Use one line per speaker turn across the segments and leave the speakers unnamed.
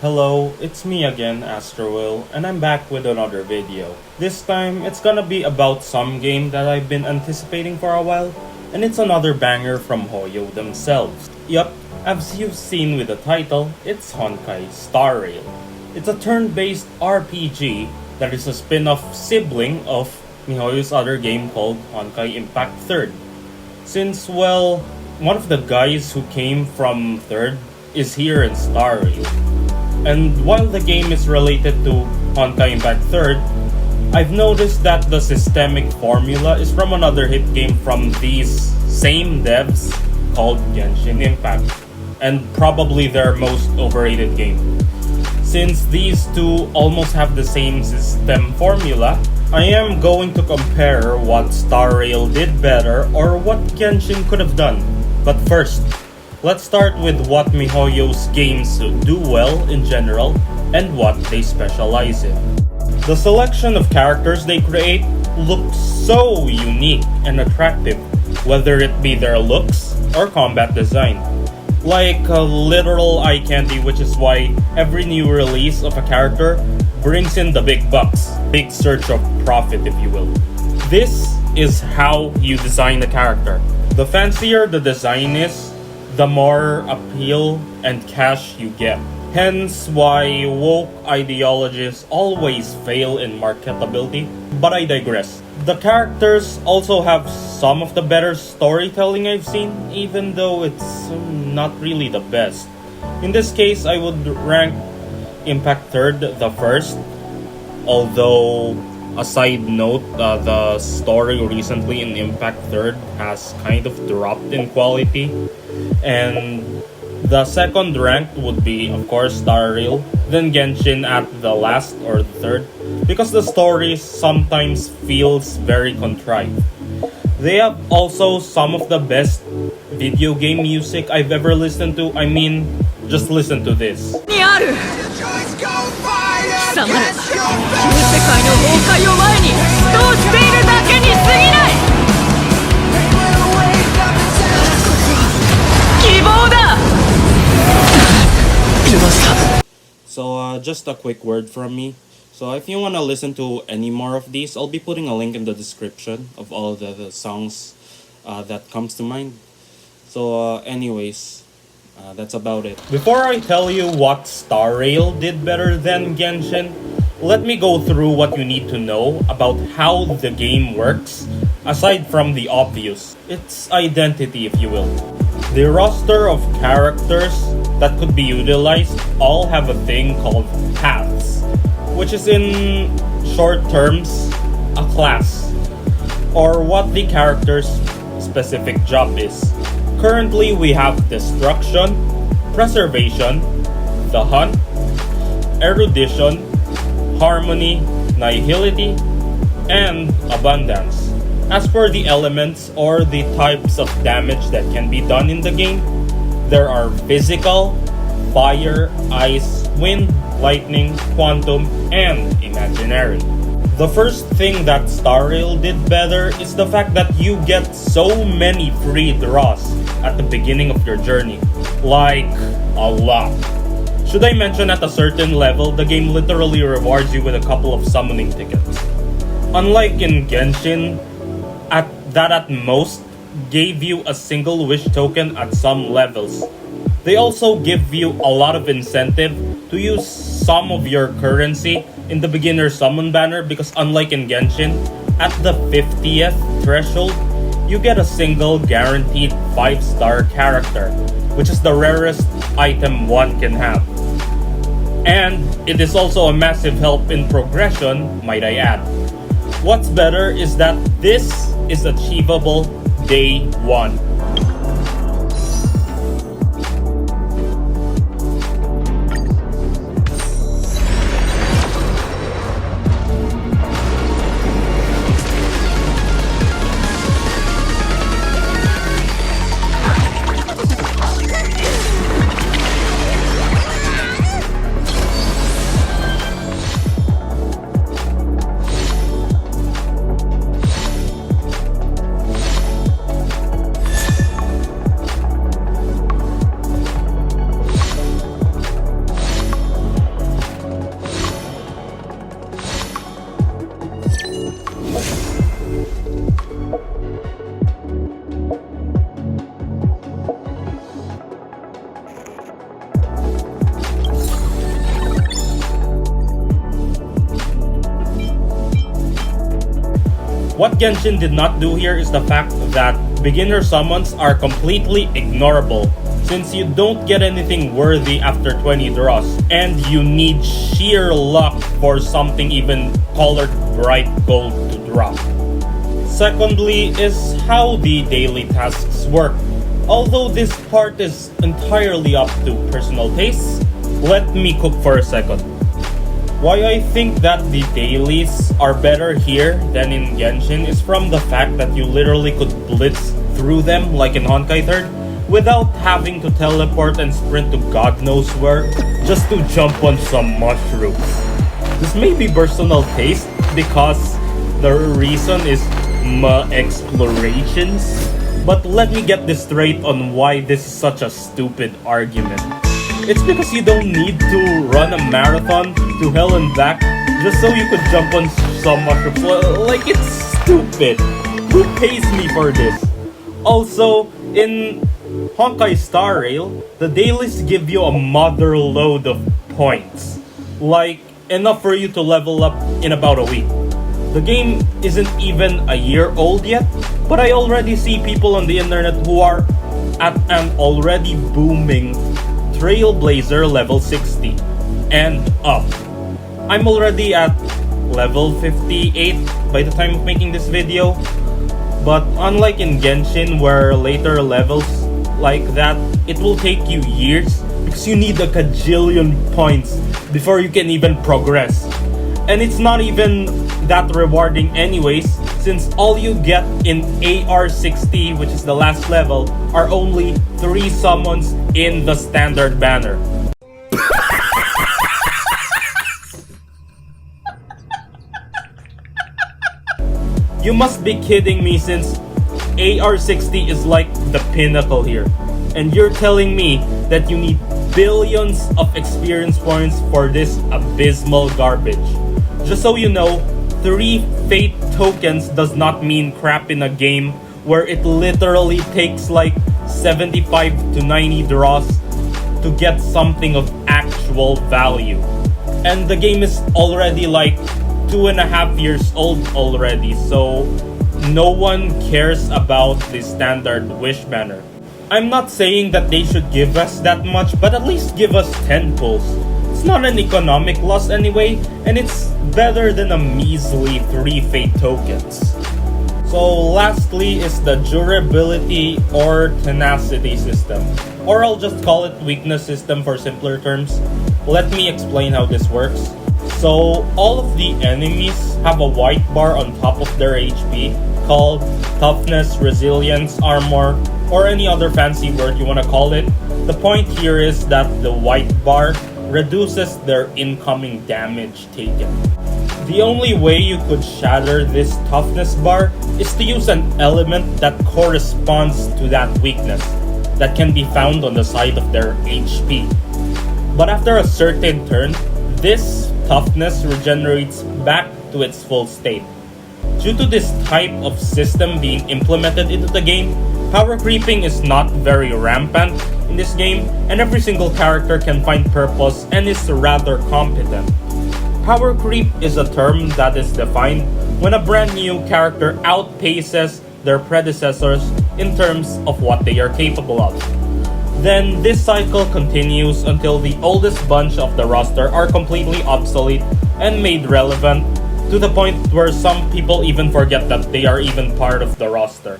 Hello, it's me again, Astrowill, and I'm back with another video. This time, it's gonna be about some game that I've been anticipating for a while, and it's another banger from Hoyo themselves. Yup, as you've seen with the title, it's Honkai Star Rail. It's a turn-based RPG that is a spin-off sibling of MiHoYo's other game called Honkai Impact 3rd. Since, well, one of the guys who came from 3rd is here in Star Rail. And while the game is related to Honkai Impact 3rd, I've noticed that the systemic formula is from another hit game from these same devs called Genshin Impact, and probably their most overrated game. Since these two almost have the same system formula, I am going to compare what Star Rail did better or what Genshin could have done. But first, let's start with what MiHoYo's games do well in general and what they specialize in. The selection of characters they create looks so unique and attractive, whether it be their looks or combat design. Like a literal eye candy, which is why every new release of a character brings in the big bucks, big surge of profit if you will. This is how you design a character. The fancier the design is, the more appeal and cash you get. Hence why woke ideologies always fail in marketability, but I digress. The characters also have some of the better storytelling I've seen, even though it's not really the best. In this case, I would rank Impact 3rd the first, although a side note, the story recently in Impact 3rd has kind of dropped in quality. And the second ranked would be, of course, Star Rail, then Genshin at the last or the third, because the story sometimes feels very contrived. They have also some of the best video game music I've ever listened to. I mean, just listen to this.
貴様らは旧世界の崩壊を前にどうしているだけに過ぎない。希望だ。出ました。
So just a quick word from me. So if you want to listen to any more of these, I'll be putting a link in the description of all the songs that comes to mind. So anyways, that's about it. Before I tell you what Star Rail did better than Genshin, let me go through what you need to know about how the game works, aside from the obvious, its identity if you will. The roster of characters that could be utilized all have a thing called paths, which is in short terms, a class, or what the character's specific job is. Currently, we have Destruction, Preservation, the Hunt, Erudition, Harmony, Nihility, and Abundance. As for the elements or the types of damage that can be done in the game, there are Physical, Fire, Ice, Wind, Lightning, Quantum, and Imaginary. The first thing that Star Rail did better is the fact that you get so many free draws at the beginning of your journey. Like, a lot. Should I mention at a certain level, the game literally rewards you with a couple of summoning tickets. Unlike in Genshin, at most gave you a single wish token at some levels. They also give you a lot of incentive to use some of your currency in the beginner summon banner, because unlike in Genshin, at the 50th threshold, you get a single guaranteed 5-star character, which is the rarest item one can have. And it is also a massive help in progression, might I add. What's better is that this is achievable day one. What Genshin did not do here is the fact that beginner summons are completely ignorable, since you don't get anything worthy after 20 draws, and you need sheer luck for something even colored bright gold to drop. Secondly is how the daily tasks work. Although this part is entirely up to personal taste, let me cook for a second. Why I think that the dailies are better here than in Genshin is from the fact that you literally could blitz through them like in Honkai 3rd without having to teleport and sprint to God knows where just to jump on some mushrooms. This may be personal taste because the reason is my explorations, but let me get this straight on why this is such a stupid argument. It's because you don't need to run a marathon to hell and back just so you could jump on some mushrooms. Like, it's stupid. Who pays me for this? Also, in Honkai Star Rail, the dailies give you a mother load of points. Like, enough for you to level up in about a week. The game isn't even a year old yet, but I already see people on the internet who are at an already booming Trailblazer level 60 and up. I'm already at level 58 by the time of making this video, but unlike in Genshin where later levels like that, it will take you years because you need a kajillion points before you can even progress. And it's not even that rewarding anyways, since all you get in AR60, which is the last level, are only 3 summons in the standard banner. You must be kidding me, since AR60 is like the pinnacle here. And you're telling me that you need billions of experience points for this abysmal garbage. Just so you know, 3 fate tokens does not mean crap in a game where it literally takes like 75 to 90 draws to get something of actual value. And the game is already like 2.5 years old already, so no one cares about the standard wish banner. I'm not saying that they should give us that much, but at least give us 10 pulls. It's not an economic loss anyway, and it's better than a measly 3 fate tokens. So lastly is the durability or tenacity system, or I'll just call it weakness system for simpler terms. Let me explain how this works. So all of the enemies have a white bar on top of their HP called toughness, resilience, armor, or any other fancy word you want to call it. The point here is that the white bar reduces their incoming damage taken. The only way you could shatter this toughness bar is to use an element that corresponds to that weakness that can be found on the side of their HP. But after a certain turn, this toughness regenerates back to its full state. Due to this type of system being implemented into the game, power creeping is not very rampant in this game, and every single character can find purpose and is rather competent. Power creep is a term that is defined when a brand new character outpaces their predecessors in terms of what they are capable of. Then this cycle continues until the oldest bunch of the roster are completely obsolete and made relevant, to the point where some people even forget that they are even part of the roster.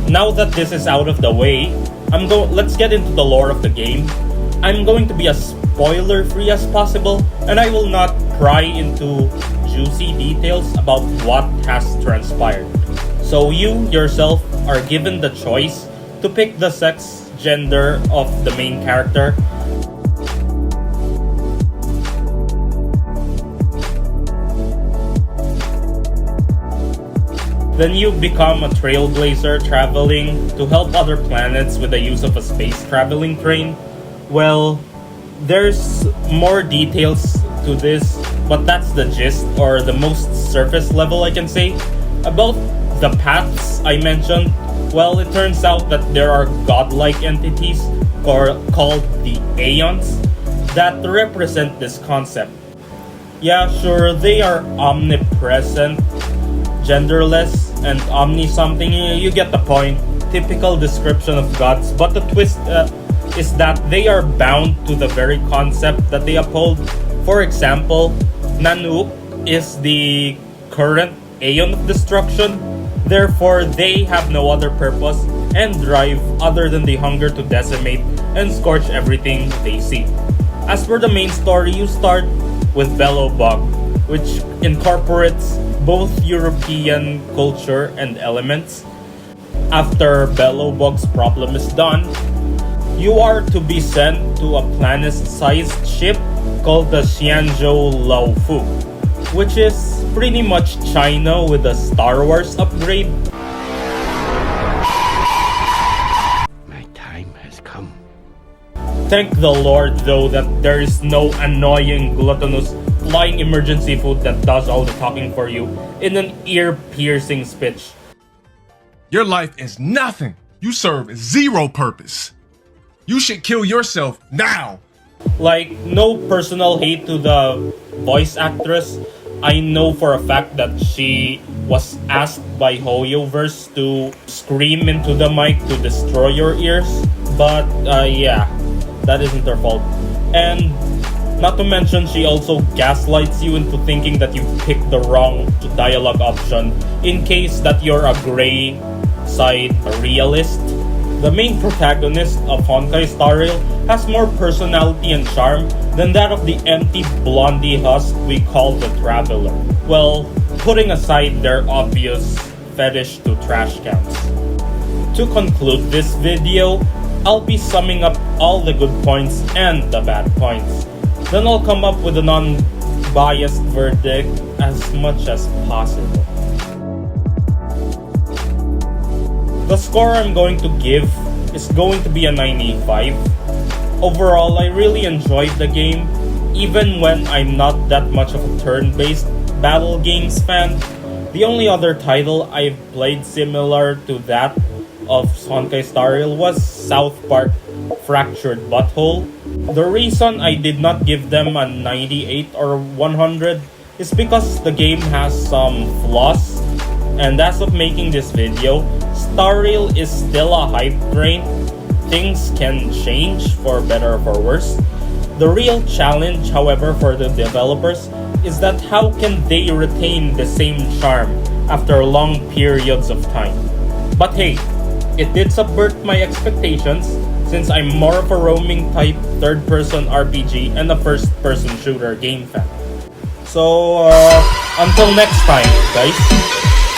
Now that this is out of the way, let's get into the lore of the game. I'm going to be as spoiler-free as possible, and I will not pry into juicy details about what has transpired. So you, yourself, are given the choice to pick the sex, gender of the main character. Then you become a trailblazer traveling to help other planets with the use of a space traveling train. Well, there's more details to this, but that's the gist, or the most surface level I can say. About the paths I mentioned, well, it turns out that there are godlike entities called the Aeons that represent this concept. Yeah, sure, they are omnipresent, genderless, and omni-something. You get the point. Typical description of gods, but the twist is that they are bound to the very concept that they uphold. For example, Nanu is the current Aeon of Destruction, therefore they have no other purpose and drive other than the hunger to decimate and scorch everything they see. As for the main story, you start with Bellowbog, which incorporates both European culture and elements. After Bellowbog's problem is done, you are to be sent to a planet-sized ship called the Xianzhou Laofu, which is pretty much China with a Star Wars upgrade.
My time has come.
Thank the Lord though that there is no annoying gluttonous flying emergency food that does all the talking for you in an ear-piercing speech.
Your life is nothing. You serve zero purpose. You should kill yourself now.
Like, no personal hate to the voice actress. I know for a fact that she was asked by Hoyoverse to scream into the mic to destroy your ears. But yeah, that isn't her fault. And not to mention, she also gaslights you into thinking that you picked the wrong dialogue option in case that you're a gray side realist. The main protagonist of Honkai Star Rail has more personality and charm than that of the empty blondie husk we call the Traveler. Well, putting aside their obvious fetish to trash cans. To conclude this video, I'll be summing up all the good points and the bad points. Then I'll come up with a non-biased verdict as much as possible. The score I'm going to give is going to be a 95. Overall, I really enjoyed the game, even when I'm not that much of a turn-based battle games fan. The only other title I've played similar to that of Honkai Star Rail was South Park Fractured Butthole. The reason I did not give them a 98 or 100 is because the game has some flaws. And as of making this video, Star Rail is still a hype train. Things can change for better or for worse. The real challenge, however, for the developers is that how can they retain the same charm after long periods of time. But hey, it did subvert my expectations since I'm more of a roaming type third-person RPG and a first-person shooter game fan. So, until next time, guys.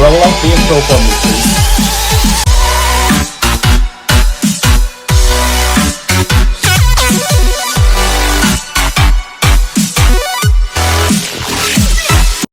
Roll out the intro for me, please.